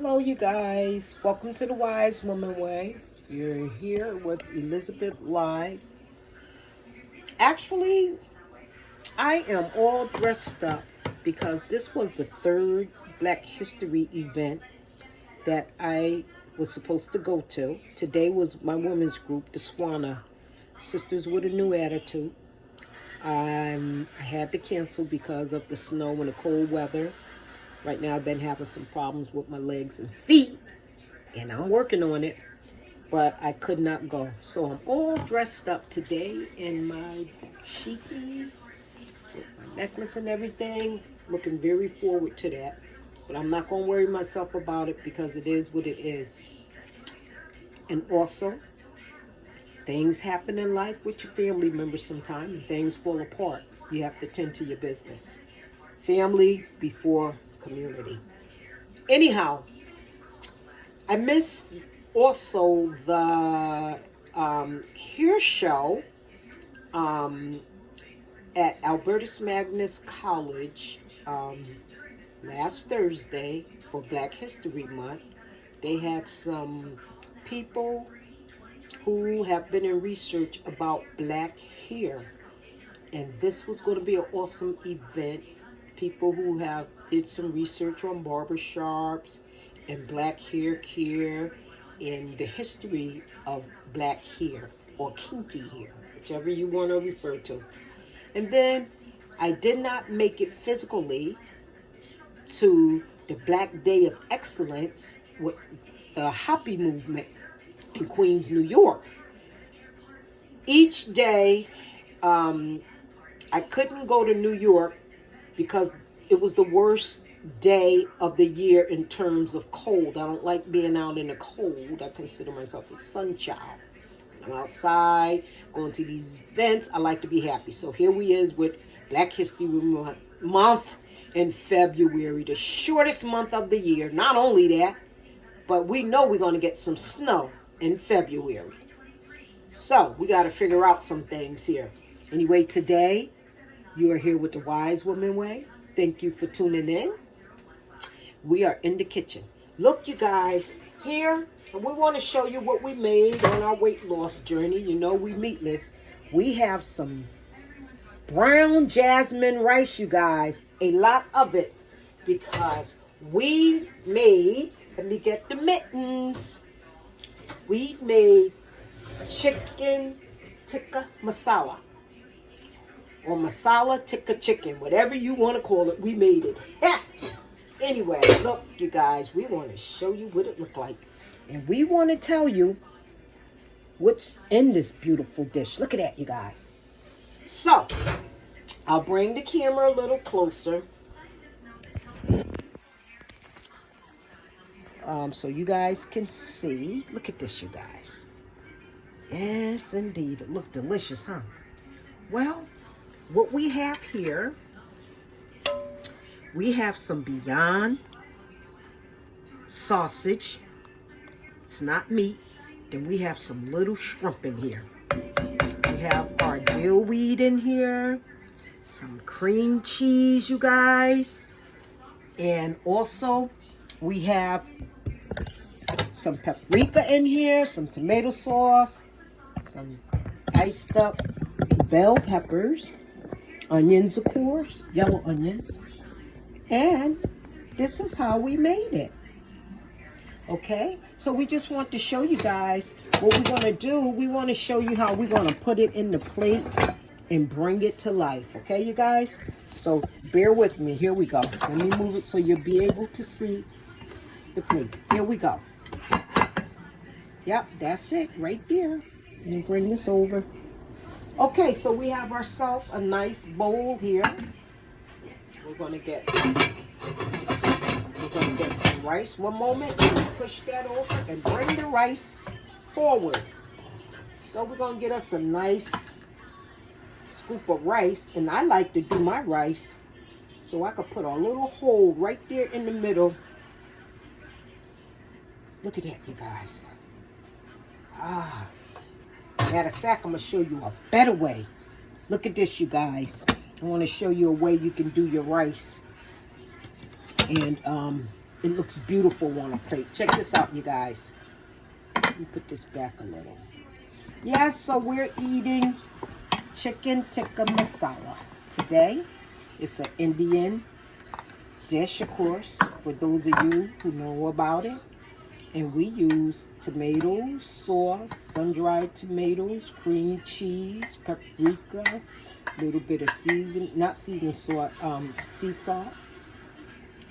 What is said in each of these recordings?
Hello, you guys. Welcome to the Wise Woman Way. You're here with Elizabeth Live. Actually, I am all dressed up because this was the third Black History event that I was supposed to go to. Today was my women's group, the Swana Sisters with a New Attitude. I had to cancel because of the snow and the cold weather. Right now, I've been having some problems with my legs and feet, and I'm working on it, but I could not go. So I'm all dressed up today in my cheeky, with my necklace and everything. Looking very forward to that. But I'm not going to worry myself about it because it is what it is. And also, things happen in life with your family members sometimes, and things fall apart. You have to tend to your business. Family before community. Anyhow, I missed also the hair show at Albertus Magnus College last Thursday for Black History Month. They had some people who have been in research about black hair, and this was going to be an awesome event. People who have did some research on barbershops and black hair care and the history of black hair or kinky hair, whichever you want to refer to. And then I did not make it physically to the Black Day of Excellence with the Hoppy movement in Queens, New York. Each day, I couldn't go to New York because it was the worst day of the year in terms of cold. I don't like being out in the cold. I consider myself a sun child. I'm outside, going to these events. I like to be happy. So here we is with Black History Month in February, the shortest month of the year. Not only that, but we know we're going to get some snow in February. So we got to figure out some things here. Anyway, today you are here with the Wise Woman Way. Thank you for tuning in. We are in the kitchen. Look, you guys, here, and we want to show you what we made on our weight loss journey. You know, we meatless. We have some brown jasmine rice, you guys. A lot of it because we made, let me get the mittens. We made chicken tikka masala. Or masala tikka chicken, whatever you want to call it, we made it. Anyway, look, you guys, we want to show you what it looked like. And we want to tell you what's in this beautiful dish. Look at that, you guys. So, I'll bring the camera a little closer. So you guys can see. Look at this, you guys. Yes, indeed. It looked delicious, huh? Well, what we have here, we have some Beyond sausage. It's not meat. Then we have some little shrimp in here. We have our dill weed in here. Some cream cheese, you guys. And also, we have some paprika in here, some tomato sauce, some diced up bell peppers, onions, of course, yellow onions. And this is how we made it. Okay, so we just want to show you guys what we're going to do. We want to show you how we're going to put it in the plate and bring it to life. Okay, you guys? So bear with me. Here we go. Let me move it so you'll be able to see the plate. Here we go. Yep, that's it right there. Let me bring this over. Okay, so we have ourselves a nice bowl here. We're going to get some rice. One moment, push that over and bring the rice forward. So we're going to get us a nice scoop of rice, and I like to do my rice so I could put a little hole right there in the middle. Look at that, you guys. Matter of fact, I'm going to show you a better way. Look at this, you guys. I want to show you a way you can do your rice. And it looks beautiful on a plate. Check this out, you guys. Let me put this back a little. Yes, so we're eating chicken tikka masala today. It's an Indian dish, of course, for those of you who know about it. And we use tomatoes, sauce, sun-dried tomatoes, cream cheese, paprika, a little bit of not seasoning salt, sea salt,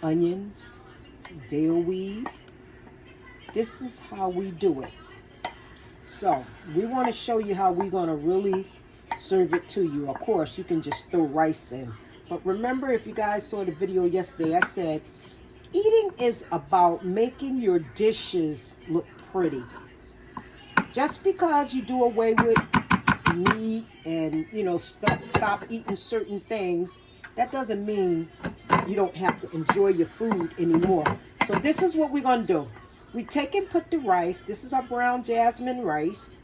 onions, dill weed. This is how we do it. So we want to show you how we're going to really serve it to you. Of course, you can just throw rice in. But remember, if you guys saw the video yesterday, I said, eating is about making your dishes look pretty. Just because you do away with meat and, you know, stop eating certain things, that doesn't mean you don't have to enjoy your food anymore. So this is what we're going to do. We take and put the rice. This is our brown jasmine rice.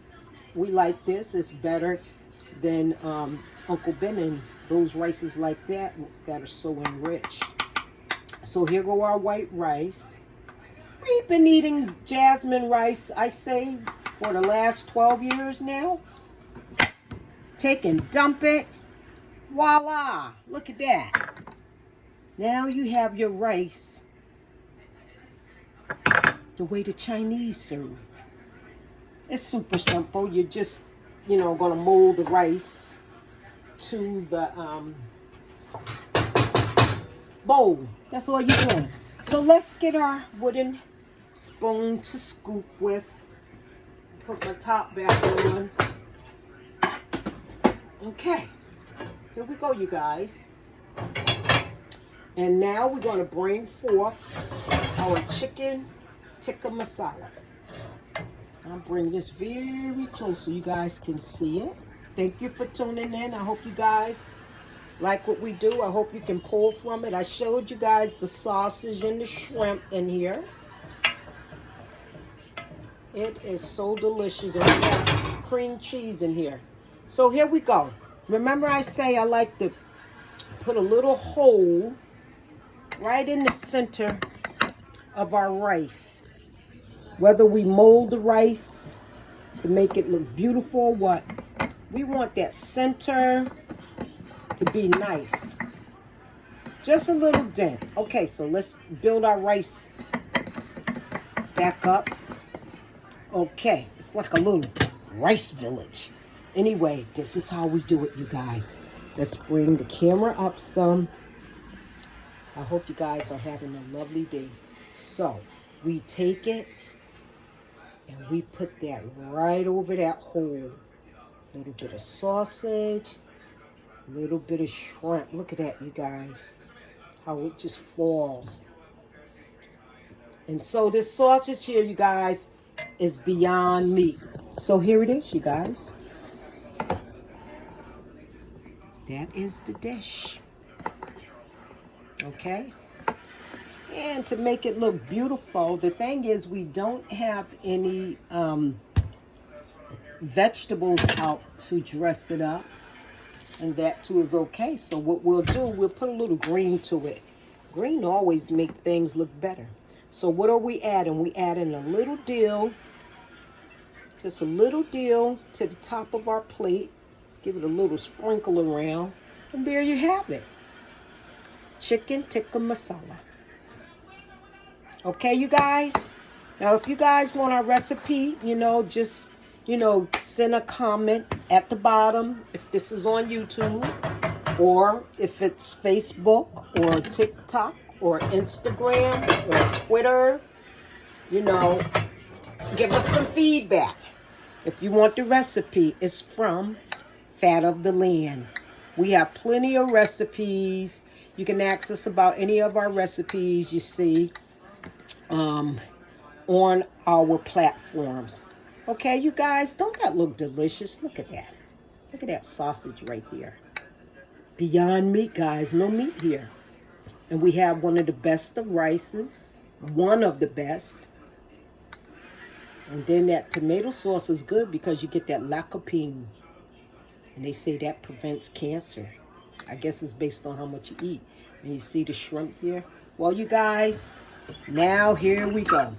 We like this. It's better than Uncle Ben and those rices like that are so enriched. So here go our white rice. We've been eating jasmine rice, I say, for the last 12 years now. Take and dump it. Voila! Look at that. Now you have your rice the way the Chinese serve. It's super simple. You're just, you know, going to mold the rice to the bowl. That's all you're doing. So let's get our wooden spoon to scoop with. Put my top back on. Okay. Here we go, you guys. And now we're going to bring forth our chicken tikka masala. I'll bring this very close so you guys can see it. Thank you for tuning in. I hope you guys like what we do. I hope you can pull from it. I showed you guys the sausage and the shrimp in here. It is so delicious. And we have cream cheese in here. So here we go. Remember I say I like to put a little hole right in the center of our rice. Whether we mold the rice to make it look beautiful or what, we want that center to be nice. Just a little dent. Okay, so let's build our rice back up. Okay, it's like a little rice village. Anyway, this is how we do it, you guys. Let's bring the camera up some. I hope you guys are having a lovely day. So, we take it and we put that right over that hole. A little bit of sausage, a little bit of shrimp. Look at that, you guys. How it just falls. And so this sausage here, you guys, is beyond meat. So here it is, you guys. That is the dish. Okay? And to make it look beautiful, the thing is we don't have any vegetables out to dress it up. And that too is okay. So what we'll do, we'll put a little green to it. Green always make things look better. So what are we adding? We adding a little dill. Just a little dill to the top of our plate. Give it a little sprinkle around. And there you have it. Chicken tikka masala. Okay, you guys? Now, if you guys want our recipe, you know, just, you know, send a comment at the bottom if this is on YouTube, or if it's Facebook or TikTok or Instagram or Twitter. You know, give us some feedback. If you want the recipe, it's from Fat of the Land. We have plenty of recipes. You can ask us about any of our recipes you see on our platforms. Okay, you guys, don't that look delicious? Look at that. Look at that sausage right there. Beyond meat, guys. No meat here. And we have one of the best of rices. One of the best. And then that tomato sauce is good because you get that lycopene. And they say that prevents cancer. I guess it's based on how much you eat. And you see the shrimp here. Well, you guys, Now here we go.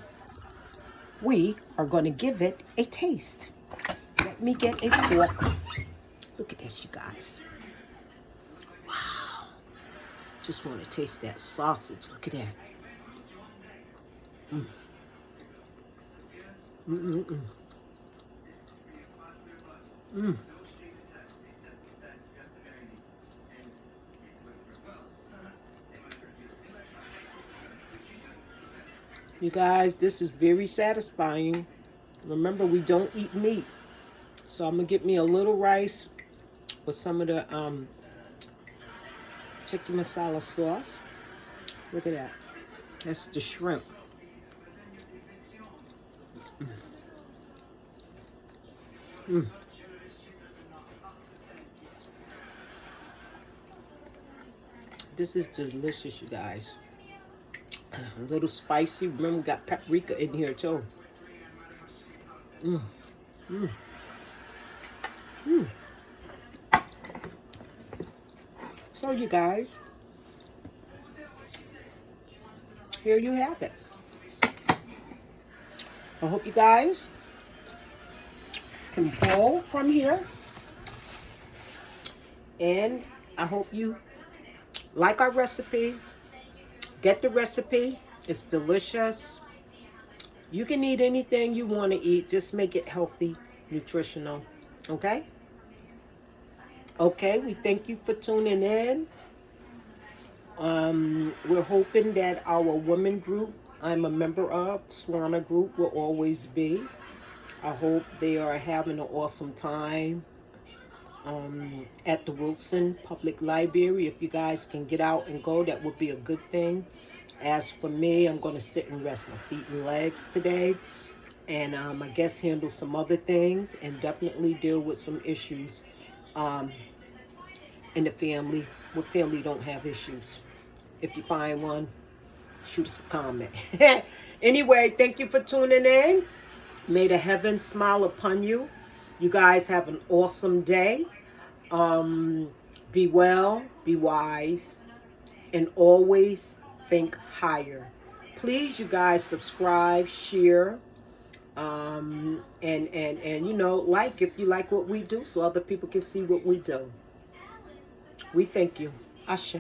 We are going to give it a taste. Let me get a fork. Look at this, you guys. Wow. Just want to taste that sausage. Look at that. Mm. Mm-mm-mm. Mm. You guys, this is very satisfying. Remember, we don't eat meat. So I'm going to get me a little rice with some of the tikka masala sauce. Look at that. That's the shrimp. Mm. Mm. This is delicious, you guys. A little spicy. Remember, we got paprika in here too. Mm. Mm. Mm. So, you guys, here you have it. I hope you guys can pull from here. And I hope you like our recipe. Get the recipe. It's delicious. You can eat anything you want to eat. Just make it healthy, nutritional. Okay? Okay, we thank you for tuning in. We're hoping that our women group, I'm a member of, Swana group, will always be. I hope they are having an awesome time at the Wilson Public Library. If you guys can get out and go, that would be a good thing. As for me, I'm going to sit and rest my feet and legs today. And I guess handle some other things and definitely deal with some issues in the family. What family don't have issues? If you find one, shoot us a comment. Anyway, thank you for tuning in. May the heavens smile upon you. You guys have an awesome day. Be well, be wise, and always think higher. Please, you guys, subscribe, share, and you know, like if you like what we do, so other people can see what we do. We thank you. Ashe.